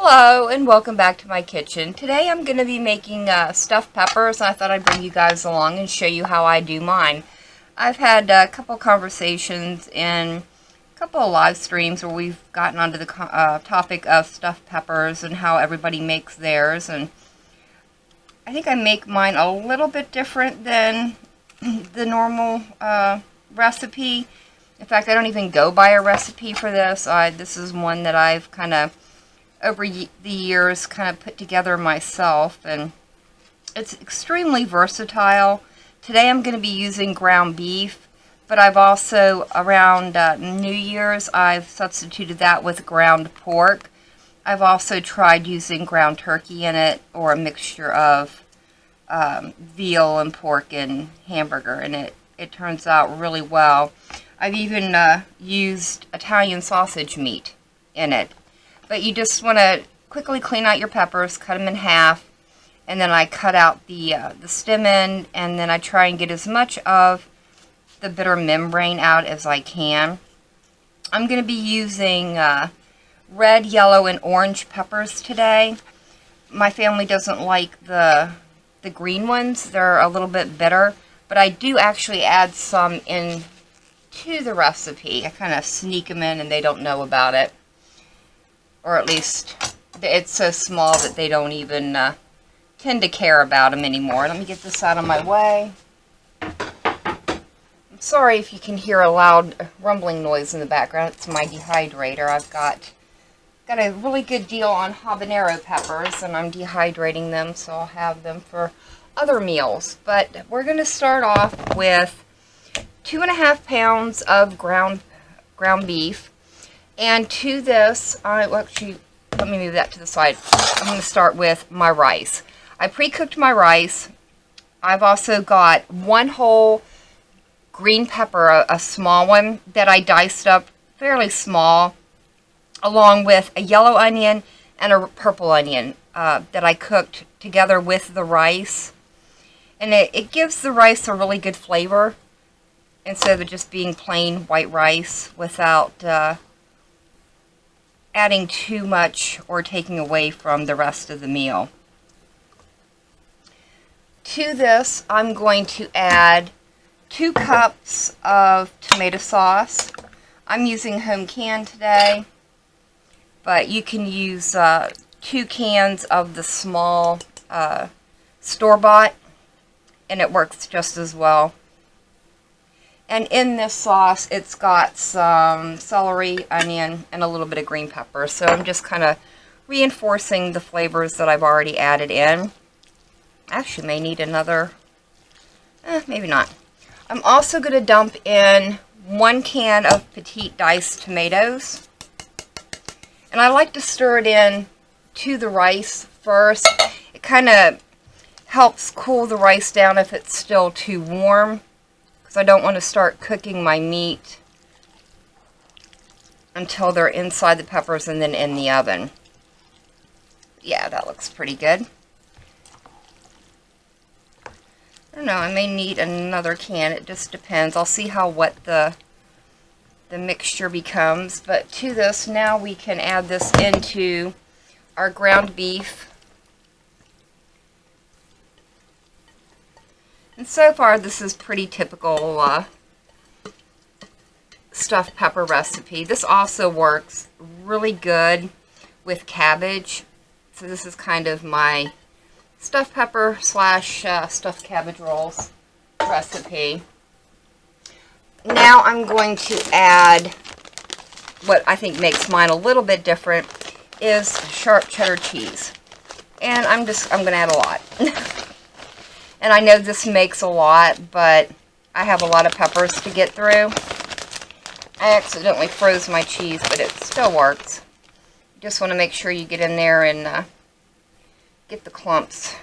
Hello and welcome back to my kitchen. Today I'm going to be making stuffed peppers, and I thought I'd bring you guys along and show you how I do mine. I've had a couple conversations in a couple of live streams where we've gotten onto the topic of stuffed peppers and how everybody makes theirs, and I think I make mine a little bit different than the normal recipe. In fact, I don't even go by a recipe for this. This is one that I've kind of over the years kind of put together myself, and it's extremely versatile. Today I'm going to be using ground beef, but I've also around New Year's I've substituted that with ground pork. I've also tried using ground turkey in it, or a mixture of veal and pork and hamburger, and it turns out really well. I've even used Italian sausage meat in it. But you just want to quickly clean out your peppers, cut them in half, and then I cut out the stem end, and then I try and get as much of the bitter membrane out as I can. I'm going to be using red, yellow, and orange peppers today. My family doesn't like the green ones. They're a little bit bitter, but I do actually add some in to the recipe. I kind of sneak them in and they don't know about it. Or at least it's so small that they don't even tend to care about them anymore. Let me get this out of my way. I'm sorry if you can hear a loud rumbling noise in the background. It's my dehydrator. I've got a really good deal on habanero peppers, and I'm dehydrating them, so I'll have them for other meals. But we're going to start off with 2.5 pounds of ground beef. And to this, actually, let me move that to the side. I'm going to start with my rice. I pre-cooked my rice. I've also got one whole green pepper, a small one, that I diced up fairly small, along with a yellow onion and a purple onion that I cooked together with the rice. And it gives the rice a really good flavor, instead of it just being plain white rice without adding too much or taking away from the rest of the meal. To this, I'm going to add 2 cups of tomato sauce. I'm using home canned today, but you can use 2 cans of the small store-bought, and it works just as well. And in this sauce, it's got some celery, onion, and a little bit of green pepper. So I'm just kind of reinforcing the flavors that I've already added in. Actually, may need another, maybe not. I'm also going to dump in 1 can of petite diced tomatoes. And I like to stir it in to the rice first. It kind of helps cool the rice down if it's still too warm. I don't want to start cooking my meat until they're inside the peppers and then in the oven. Yeah, that looks pretty good. I don't know, I may need another can. It just depends. I'll see how wet the mixture becomes. But to this, now we can add this into our ground beef. And so far, this is pretty typical stuffed pepper recipe. This also works really good with cabbage. So this is kind of my stuffed pepper / stuffed cabbage rolls recipe. Now I'm going to add what I think makes mine a little bit different is sharp cheddar cheese. And I'm going to add a lot. And I know this makes a lot, but I have a lot of peppers to get through. I accidentally froze my cheese, but it still works. You just want to make sure you get in there and get the clumps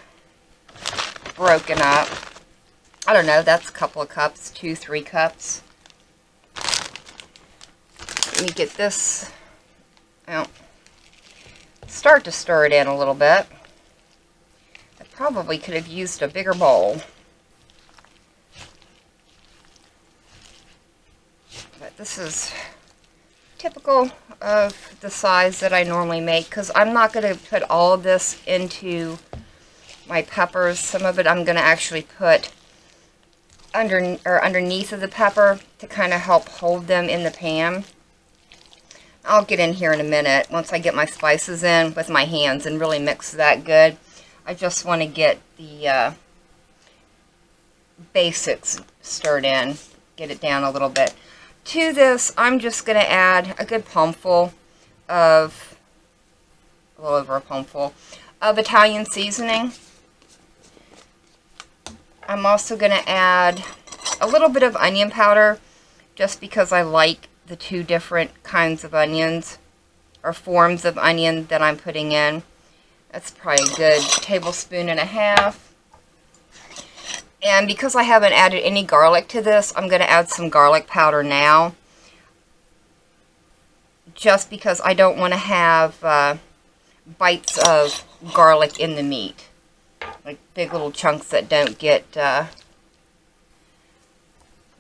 broken up. I don't know, that's a couple of cups, 2-3 cups. Let me get this out. Start to stir it in a little bit. Probably could have used a bigger bowl. But this is typical of the size that I normally make, because I'm not going to put all of this into my peppers. Some of it I'm going to actually put underneath of the pepper to kind of help hold them in the pan. I'll get in here in a minute once I get my spices in with my hands and really mix that good. I just want to get the basics stirred in, get it down a little bit. To this, I'm just going to add a good palmful of, a little over a palmful of Italian seasoning. I'm also going to add a little bit of onion powder, just because I like the two different kinds of onions, or forms of onion that I'm putting in. That's probably a good tablespoon and a half. And because I haven't added any garlic to this, I'm going to add some garlic powder now. Just because I don't want to have bites of garlic in the meat. Like big little chunks that don't get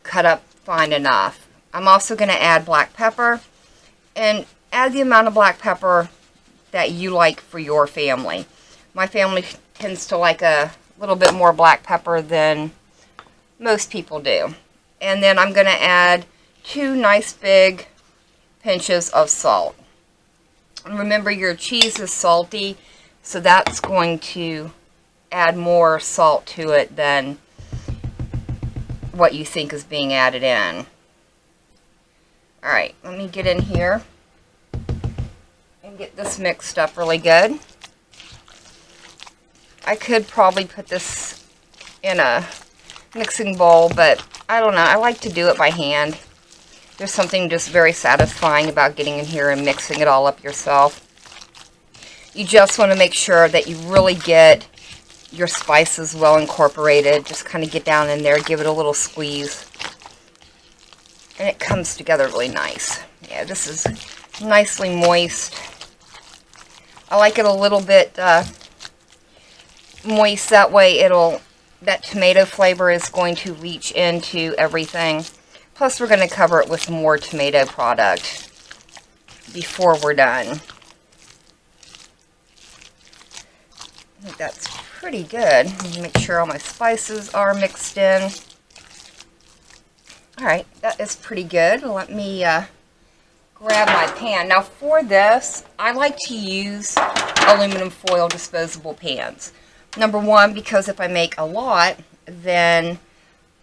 cut up fine enough. I'm also going to add black pepper. And add the amount of black pepper that you like for your family. My family tends to like a little bit more black pepper than most people do. And then I'm going to add 2 nice big pinches of salt. And remember, your cheese is salty, so that's going to add more salt to it than what you think is being added in. Alright, let me get in here and get this mixed up really good. I could probably put this in a mixing bowl, but I don't know. I like to do it by hand. There's something just very satisfying about getting in here and mixing it all up yourself. You just want to make sure that you really get your spices well incorporated. Just kind of get down in there, give it a little squeeze, and it comes together really nice. Yeah, this is nicely moist. I like it a little bit moist, that way that tomato flavor is going to leach into everything. Plus we're going to cover it with more tomato product before we're done. I think that's pretty good. Make sure all my spices are mixed in. Alright, that is pretty good. Let me grab my pan. Now for this, I like to use aluminum foil disposable pans. Number one, because if I make a lot, then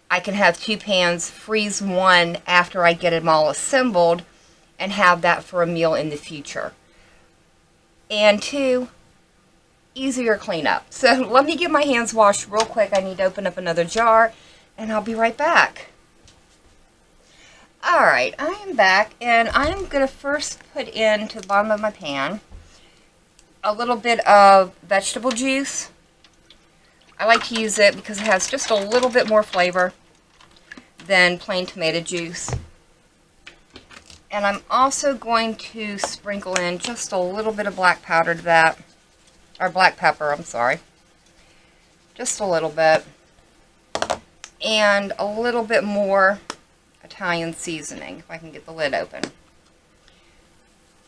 I can have 2 pans, freeze one after I get them all assembled, and have that for a meal in the future. And 2, easier cleanup. So let me get my hands washed real quick. I need to open up another jar, and I'll be right back. Alright, I am back, and I'm going to first put into the bottom of my pan a little bit of vegetable juice. I like to use it because it has just a little bit more flavor than plain tomato juice. And I'm also going to sprinkle in just a little bit of black powder to that, or black pepper, I'm sorry. Just a little bit. And a little bit more Italian seasoning, if I can get the lid open.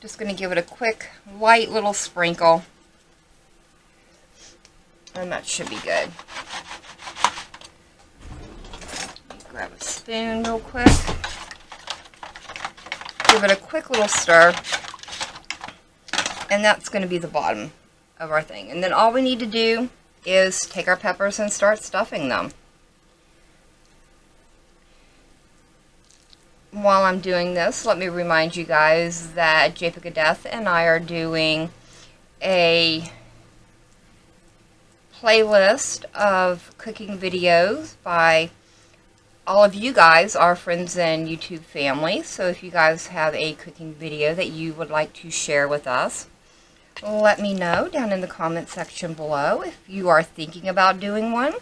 Just going to give it a quick, light little sprinkle. And that should be good. Grab a spoon real quick. Give it a quick little stir. And that's going to be the bottom of our thing. And then all we need to do is take our peppers and start stuffing them. While I'm doing this, let me remind you guys that J-Pick Death and I are doing a playlist of cooking videos by all of you guys, our friends and YouTube family. So if you guys have a cooking video that you would like to share with us, let me know down in the comment section below. If you are thinking about doing one,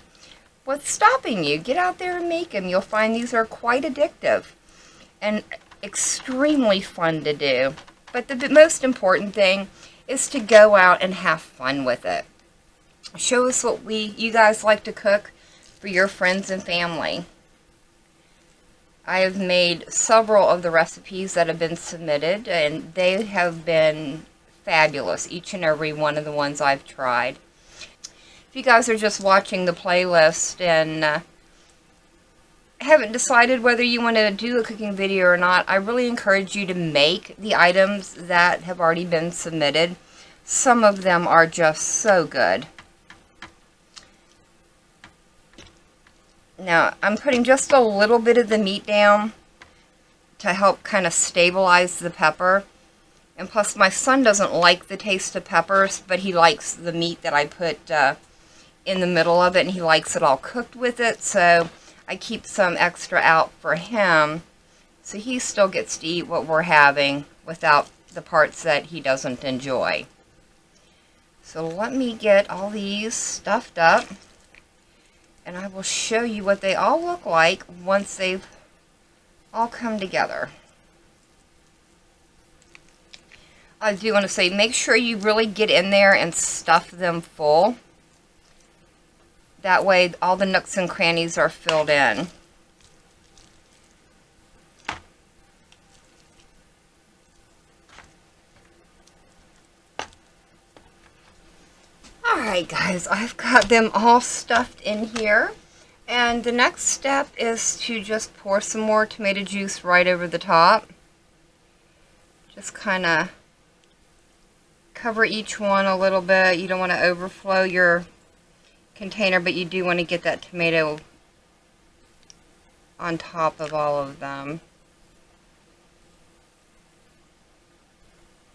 what's stopping you? Get out there and make them. You'll find these are quite addictive and extremely fun to do. But the most important thing is to go out and have fun with it. Show us what you guys like to cook for your friends and family. I have made several of the recipes that have been submitted, and they have been fabulous, each and every one of the ones I've tried. If you guys are just watching the playlist and haven't decided whether you want to do a cooking video or not, I really encourage you to make the items that have already been submitted. Some of them are just so good. Now, I'm putting just a little bit of the meat down to help kind of stabilize the pepper. And plus, my son doesn't like the taste of peppers, but he likes the meat that I put in the middle of it, and he likes it all cooked with it. So I keep some extra out for him, so he still gets to eat what we're having without the parts that he doesn't enjoy. So let me get all these stuffed up, and I will show you what they all look like once they've all come together. I do want to say, make sure you really get in there and stuff them full. That way all the nooks and crannies are filled in. Alright guys, I've got them all stuffed in here. And the next step is to just pour some more tomato juice right over the top. Just kind of cover each one a little bit. You don't want to overflow your container, but you do want to get that tomato on top of all of them.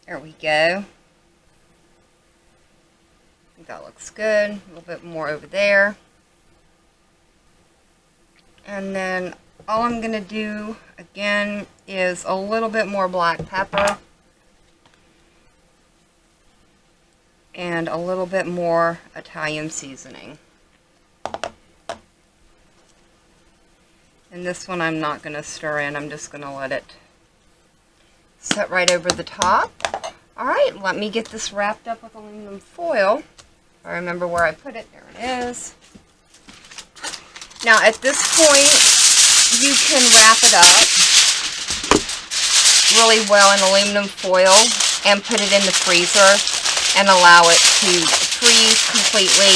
There we go. I think that looks good. A little bit more over there. And then all I'm going to do again is a little bit more black pepper and a little bit more Italian seasoning. And this one I'm not going to stir in. I'm just going to let it set right over the top. Alright, let me get this wrapped up with aluminum foil. I remember where I put it. There it is. Now at this point, you can wrap it up really well in aluminum foil and put it in the freezer and allow it to freeze completely.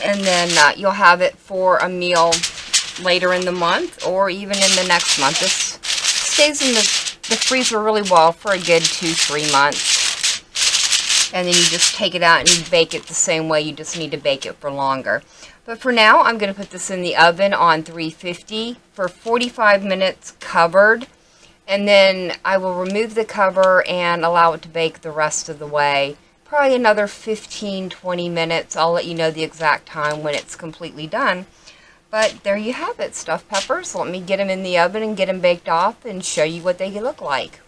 And then you'll have it for a meal later in the month or even in the next month. This stays in the freezer really well for a good 2-3 months. And then you just take it out and you bake it the same way. You just need to bake it for longer. But for now, I'm going to put this in the oven on 350 for 45 minutes covered. And then I will remove the cover and allow it to bake the rest of the way. Probably another 15-20 minutes. I'll let you know the exact time when it's completely done. But there you have it, stuffed peppers. Let me get them in the oven and get them baked off and show you what they look like.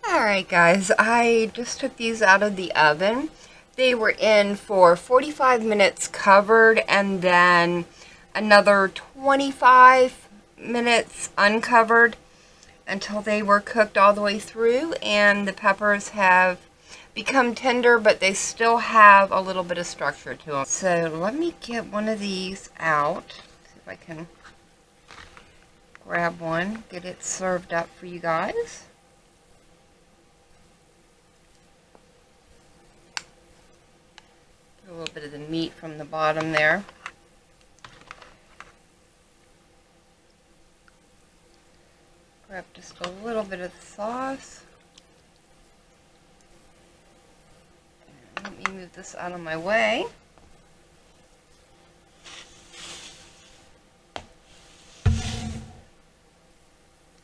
Alright guys, I just took these out of the oven. They were in for 45 minutes covered and then another 25 minutes uncovered until they were cooked all the way through, and the peppers have become tender, but they still have a little bit of structure to them. So let me get one of these out. See if I can grab one, get it served up for you guys. A little bit of the meat from the bottom there. Grab just a little bit of the sauce. And let me move this out of my way.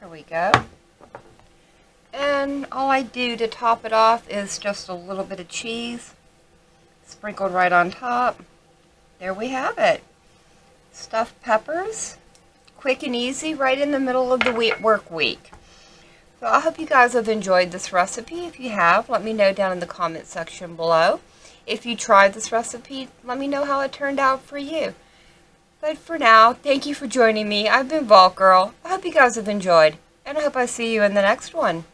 There we go. And all I do to top it off is just a little bit of cheese sprinkled right on top. There we have it. Stuffed peppers. Quick and easy, right in the middle of the work week. So I hope you guys have enjoyed this recipe. If you have, let me know down in the comment section below. If you tried this recipe, let me know how it turned out for you. But for now, thank you for joining me. I've been Vault Girl. I hope you guys have enjoyed, and I hope I see you in the next one.